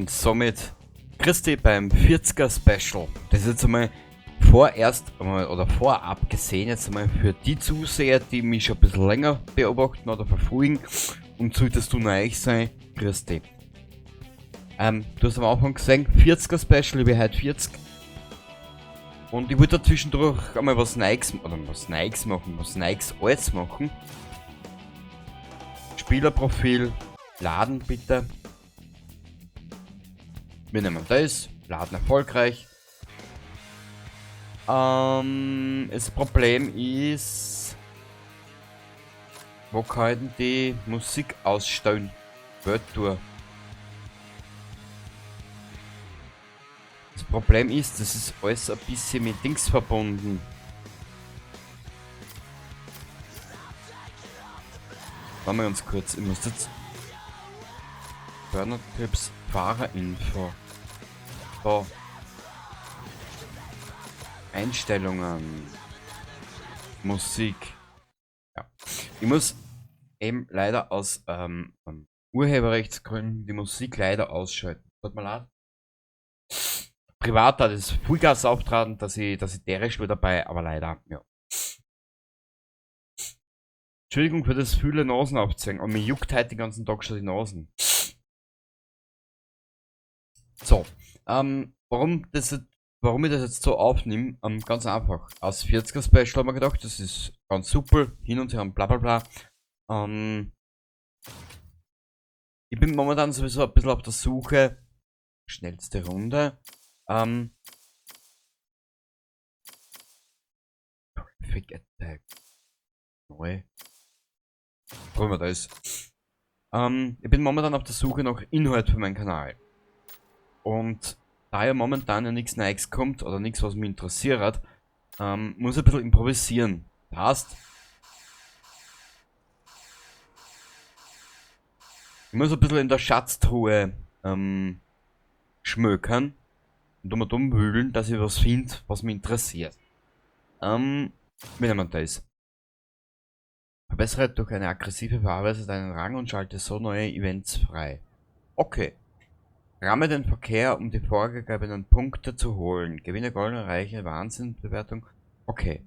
und somit Christi beim 40er Special. Das ist jetzt einmal vorab gesehen, jetzt einmal für die Zuseher, die mich schon ein bisschen länger beobachten oder verfolgen. Und solltest du neu sein, Christi. Du hast am Anfang gesehen, 40er Special, ich bin heute 40. Und ich wollte zwischendurch einmal was Neues Altes machen. Spielerprofil, laden bitte. Wir nehmen das, laden erfolgreich. Das Problem ist, wo kann ich denn die Musik ausstellen? World Tour. Das Problem ist, das ist alles ein bisschen mit Dings verbunden. Machen wir uns kurz, ich muss jetzt Burnout Clips Fahrerinfo. So. Einstellungen. Musik. Ja. Ich muss eben leider aus Urheberrechtsgründen die Musik leider ausschalten. Tut mir leid. Privat hat es Vollgas auftraten, dass ich derisch wieder dabei, aber leider, ja. Entschuldigung für das viele Nasen aufzwängen, aber mir juckt heute den ganzen Tag schon die Nasen. So, warum ich das jetzt so aufnehme, ganz einfach. Aus 40er Special haben wir gedacht, das ist ganz super, hin und her und bla bla bla. Ich bin momentan sowieso ein bisschen auf der Suche. Schnellste Runde. Terrific Attack. Neu. Probieren wir das. Ich bin momentan auf der Suche nach Inhalt für meinen Kanal. Und da ja momentan ja nichts Neues kommt oder nichts, was mich interessiert, muss ich ein bisschen improvisieren. Passt. Ich muss ein bisschen in der Schatztruhe schmökern und dumm wühlen, dass ich was finde, was mich interessiert. Wie nennt man das? Verbessere durch eine aggressive Verarbeitung deinen Rang und schalte so neue Events frei. Okay. Ramme den Verkehr, um die vorgegebenen Punkte zu holen. Gewinne goldene reiche Wahnsinnsbewertung. Okay.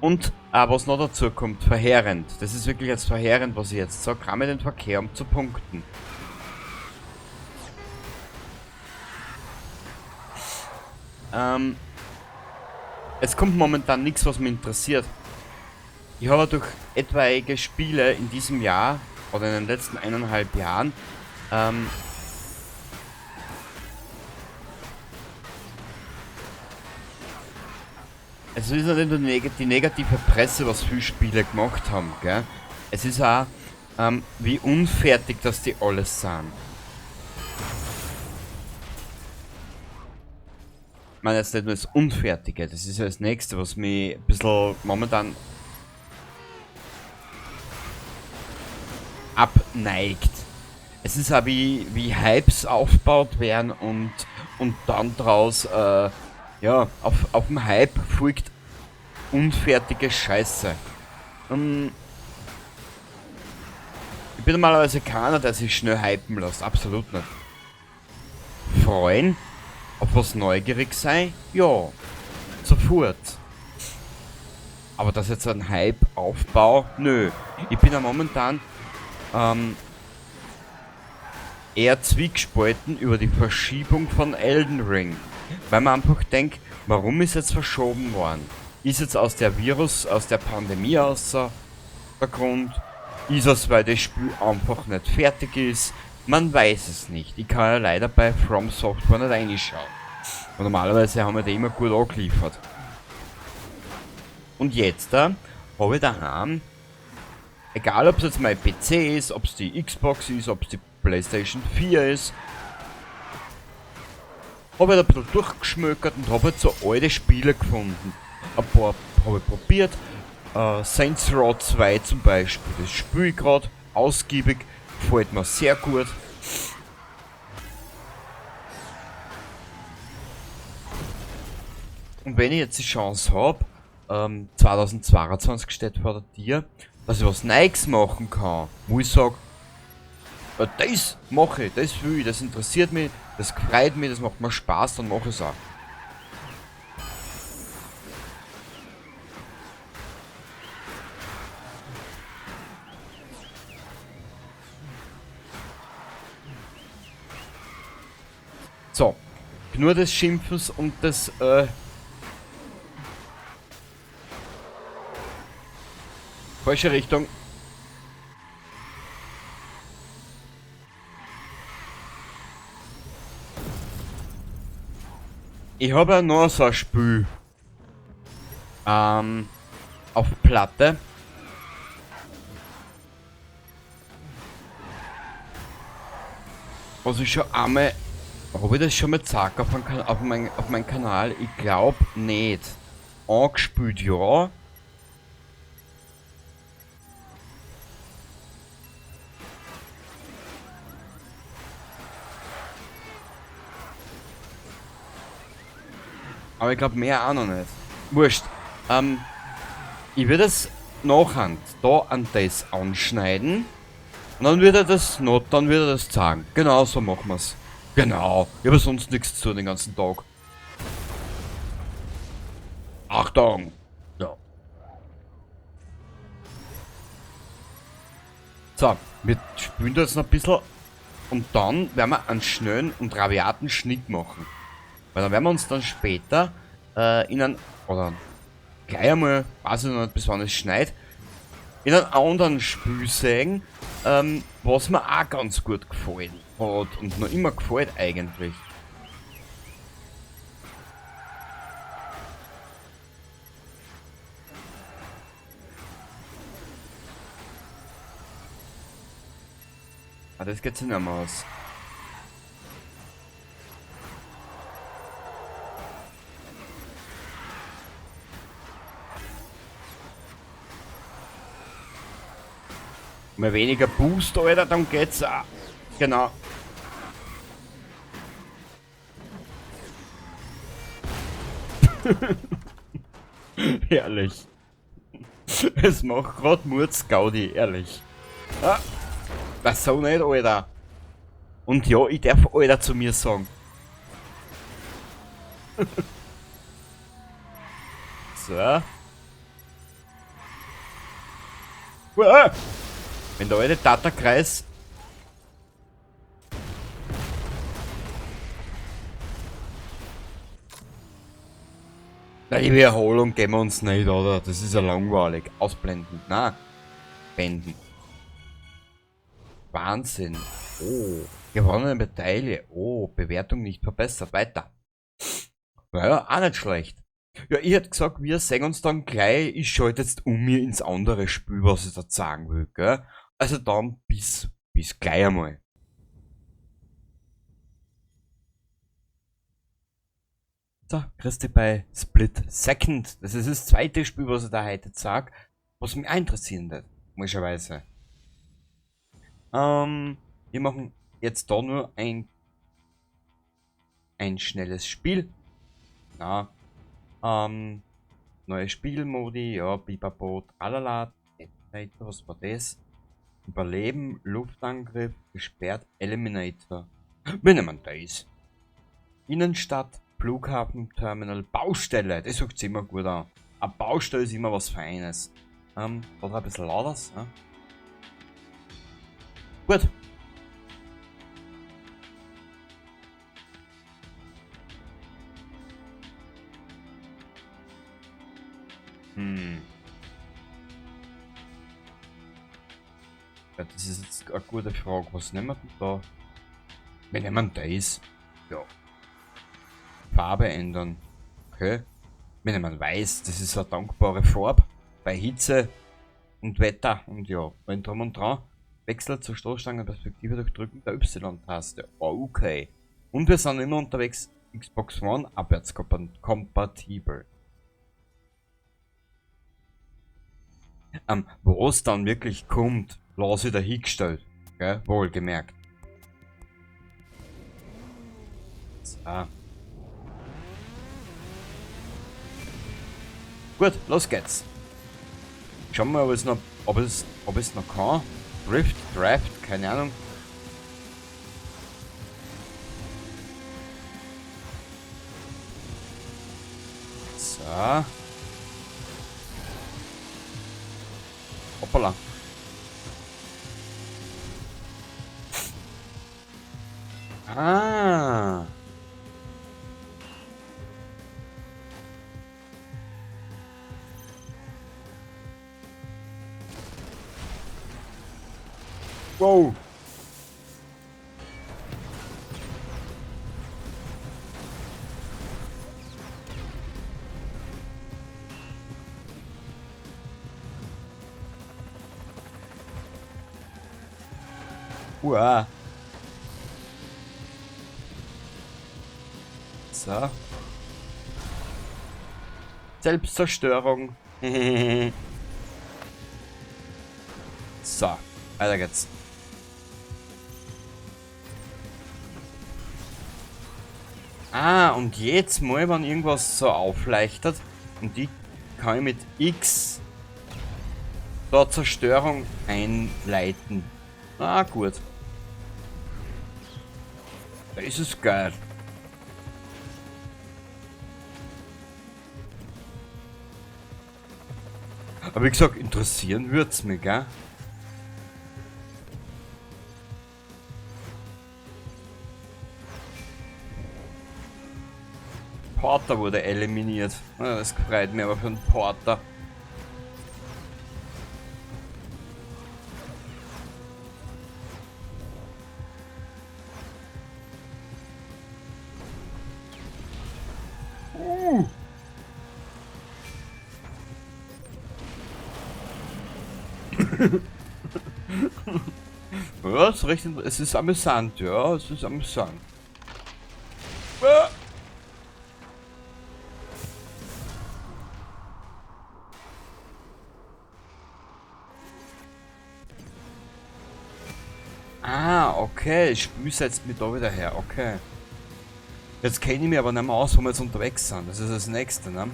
Und, was noch dazu kommt, verheerend. Das ist wirklich jetzt verheerend, was ich jetzt sage. Ramme den Verkehr, um zu punkten. Es kommt momentan nichts, was mich interessiert. Ich habe durch etwaige Spiele in diesem Jahr oder in den letzten 1,5 Jahren es ist nicht nur die negative Presse, was viele Spiele gemacht haben, gell? Es ist auch, wie unfertig das die alles sind. Ich meine jetzt nicht nur das Unfertige, das ist ja das nächste, was mich ein bisschen momentan abneigt. Es ist auch wie Hypes aufgebaut werden und dann draus, ja, auf dem Hype folgt unfertige Scheiße. Ich bin normalerweise keiner, der sich schnell hypen lässt, absolut nicht. Freuen? Auf was neugierig sein? Ja, sofort. Aber dass jetzt ein Hype aufbau? Nö. Ich bin ja momentan eher zwiegespalten über die Verschiebung von Elden Ring. Weil man einfach denkt, warum ist jetzt verschoben worden? Ist jetzt aus der Pandemie außer der Grund? Ist es, weil das Spiel einfach nicht fertig ist? Man weiß es nicht. Ich kann ja leider bei From Software nicht reinschauen. Und normalerweise haben wir die immer gut angeliefert. Und jetzt habe ich daheim, egal ob es jetzt mein PC ist, ob es die Xbox ist, ob es die PlayStation 4 ist, habe ich da ein bisschen durchgeschmökert und habe jetzt so alte Spiele gefunden. Ein paar habe ich probiert. Saints Row 2 zum Beispiel. Das spiele ich gerade ausgiebig. Gefällt mir sehr gut. Und wenn ich jetzt die Chance habe, 2022 steht vor der Tür, dass ich was Neues machen kann. Wo ich sage, das mache ich, das will ich, das interessiert mich, das freut mich, das macht mir Spaß, dann mache ich es auch. So, nur des Schimpfens und des, falsche Richtung. Ich habe ja noch so ein Spiel, auf Platte. Was ich schon einmal, habe ich das schon mal gesagt auf meinem Kanal? Ich glaube nicht. Angespielt ja. Aber ich glaube mehr auch noch nicht. Wurscht. Ich werde es nachhand da an das anschneiden. Und dann wird er das dann wird er das sagen. Genau so machen wir's. Genau. Ich habe sonst nichts zu tun den ganzen Tag. Achtung! Ja. So, wir spielen da jetzt noch ein bisschen. Und dann werden wir einen schnellen und rabiaten Schnitt machen. Weil dann werden wir uns dann später in einen, oder gleich einmal, weiß ich noch nicht, bis wann es schneit, in einem anderen Spiel sehen, was mir auch ganz gut gefallen hat und noch immer gefällt eigentlich. Ah, das geht sich nicht mehr aus. Mal weniger Boost, Alter, dann geht's auch. Genau. Herrlich. Es macht grad Murz Gaudi, ehrlich. Ah, das so nicht, Alter. Und ja, ich darf Alter zu mir sagen. So. Uah. Wenn der alte Tata-Kreis. Na, die Wiederholung geben wir uns nicht, oder? Das ist ja langweilig. Ausblenden. Na. Wenden. Wahnsinn. Oh. Gewonnene Medaille. Oh, Bewertung nicht verbessert. Weiter. Naja, auch nicht schlecht. Ja, ich hätte gesagt, wir sehen uns dann gleich. Ich schalte jetzt um mir ins andere Spiel, was ich da sagen will, gell? Also dann bis gleich einmal. So, grüß dich bei Split Second. Das ist das zweite Spiel, was ich da heute sag, was mich auch interessieren wird, möglicherweise. Wir machen jetzt da nur ein schnelles Spiel. Na, neue Spielmodi, ja, Biberboot, alala, was war das? Überleben, Luftangriff, gesperrt, Eliminator. Wir nehmen das. Innenstadt, Flughafen, Terminal, Baustelle, das hört sich immer gut an. Eine Baustelle ist immer was Feines. Oder ein bisschen lauter, ja? Gut. Ja, das ist jetzt eine gute Frage. Was nehmen wir denn da? Wir nehmen das. Ja. Farbe ändern. Okay. Wir nehmen weiß. Das ist eine dankbare Farbe. Bei Hitze und Wetter und ja, wenn drum und dran. Wechsel zur Stoßstangenperspektive durch Drücken der Y-Taste. Okay. Und wir sind immer unterwegs Xbox One abwärtskompatibel. Wo es dann wirklich kommt, lasse ich dahingestellt. Gell? Wohlgemerkt. So. Gut, los geht's. Schauen wir mal, ob es noch kann. Drift, Draft, keine Ahnung. So. Hoppala. Ah. Wow. Uah. So. Selbstzerstörung. So, weiter geht's. Ah, und jetzt mal, wenn irgendwas so aufleuchtet und die kann ich mit X da Zerstörung einleiten. Ah, gut. Das ist geil. Aber wie gesagt, interessieren wird's mich, gell? Porter wurde eliminiert. Ah, das freut mich aber für einen Porter. Ja, es ist amüsant, ja, es ist amüsant. Ah, okay, ich spüße jetzt mit da wieder her, okay. Jetzt kenne ich mich aber nicht mehr aus, wo wir jetzt unterwegs sind. Das ist das nächste, ne?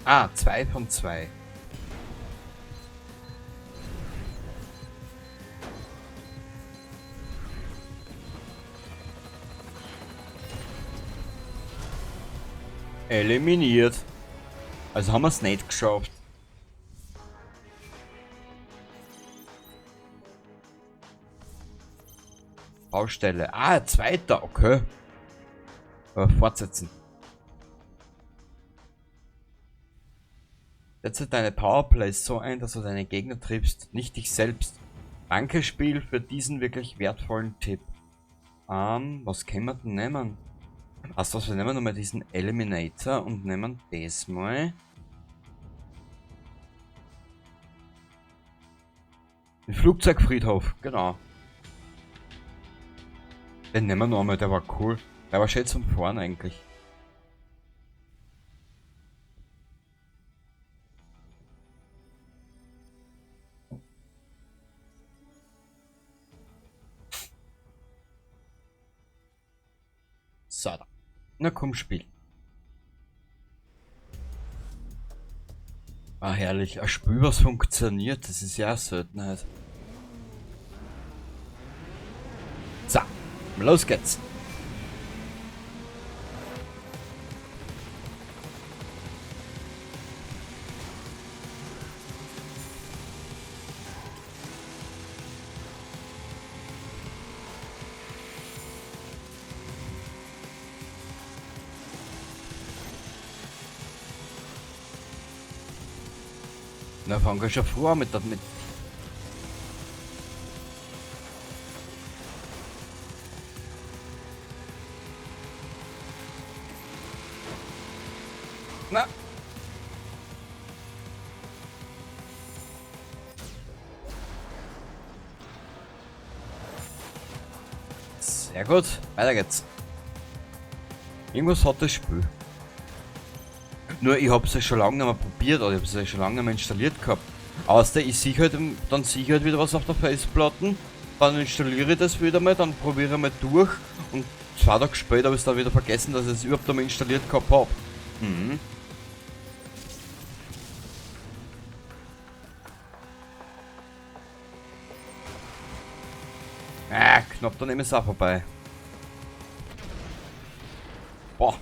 Ah, 2 von 2. Eliminiert. Also haben wir es nicht geschafft. Baustelle. Ah, zweiter, okay. Fortsetzen. Setze deine Powerplays so ein, dass du deine Gegner triffst, nicht dich selbst. Danke Spiel für diesen wirklich wertvollen Tipp. Was können wir denn nehmen? Achso, wir nehmen nochmal diesen Eliminator und nehmen das mal. Den Flugzeugfriedhof, genau. Den nehmen wir nochmal, der war cool. Der war schön zum Fahren eigentlich. So, na komm, Spiel. Ah, herrlich. Ein Spiel, was funktioniert, das ist ja eine Seltenheit. So, los geht's. Na, fangen wir schon vor mit. Na. Sehr gut, weiter geht's. Irgendwas hat das Spiel. Nur ich hab's ja schon lange nicht mehr probiert, oder ich hab's ja schon lange nicht mehr installiert gehabt. Außer ich sehe halt, dann sehe ich halt wieder was auf der Festplatte, dann installiere ich das wieder mal, dann probiere ich mal durch und 2 Tage später habe ich dann wieder vergessen, dass ich es überhaupt einmal installiert gehabt habe. Mhm. Knapp daneben ist auch vorbei. Boah.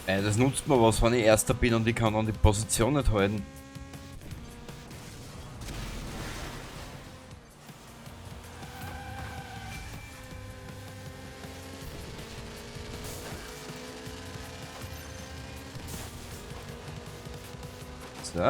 Das nutzt mir was, wenn ich Erster bin und ich kann dann die Position nicht halten. So.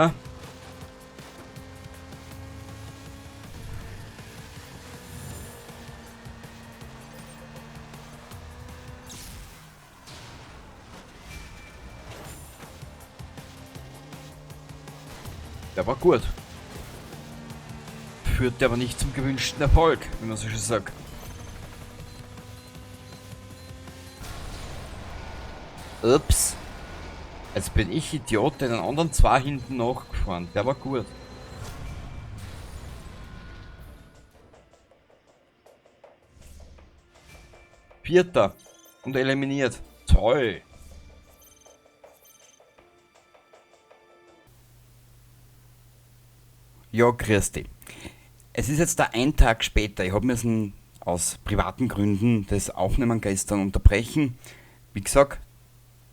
Der war gut. Führte aber nicht zum gewünschten Erfolg, wie man so schön sagt. Ups. Jetzt bin ich Idiot, den anderen 2 hinten nachgefahren. Der war gut. Vierter. Und eliminiert. Toll. Ja, grüß dich. Es ist jetzt da ein Tag später. Ich habe müssen aus privaten Gründen das Aufnehmen gestern unterbrechen. Wie gesagt,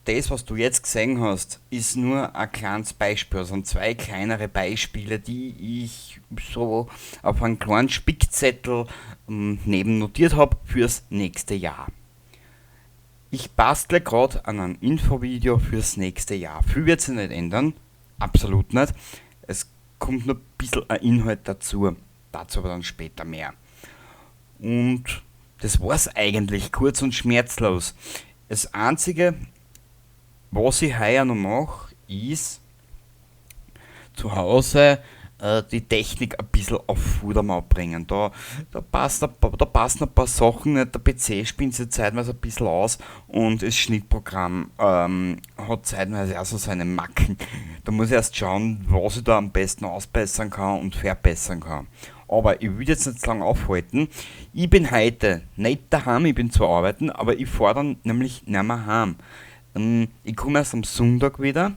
das, was du jetzt gesehen hast, ist nur ein kleines Beispiel. Also sind 2 kleinere Beispiele, die ich so auf einen kleinen Spickzettel neben notiert habe fürs nächste Jahr. Ich bastle gerade an einem Infovideo fürs nächste Jahr. Viel wird sich nicht ändern, absolut nicht. Es kommt nur ein bisschen ein Inhalt dazu, dazu aber dann später mehr. Und das war's eigentlich, kurz und schmerzlos. Das Einzige, was ich heuer noch mache, ist zu Hause die Technik ein bisschen auf Vordermann bringen. Da passen ein paar Sachen nicht. Der PC spinnt sich zeitweise ein bisschen aus und das Schnittprogramm hat zeitweise auch so seine Macken. Da muss ich erst schauen, was ich da am besten ausbessern kann und verbessern kann. Aber ich will jetzt nicht zu lange aufhalten. Ich bin heute nicht daheim, ich bin zwar arbeiten, aber ich fahre dann nämlich nicht mehr heim. Ich komme erst am Sonntag wieder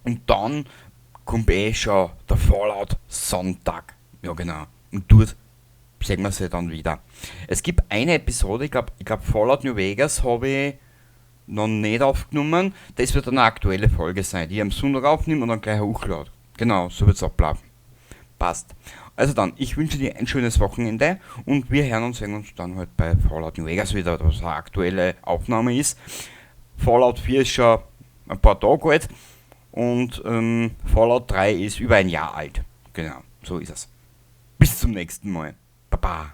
und dann kommt schon der Fallout Sonntag. Ja genau. Und dort sehen wir sie dann wieder. Es gibt eine Episode, ich glaub Fallout New Vegas habe ich noch nicht aufgenommen. Das wird eine aktuelle Folge sein, die ich am Sonntag aufnehme und dann gleich hochlade. Genau, so wird es ablaufen. Passt. Also dann, ich wünsche dir ein schönes Wochenende und wir hören und sehen uns dann halt bei Fallout New Vegas wieder, was eine aktuelle Aufnahme ist. Fallout 4 ist schon ein paar Tage alt und Fallout 3 ist über ein Jahr alt. Genau, so ist es. Bis zum nächsten Mal. Baba.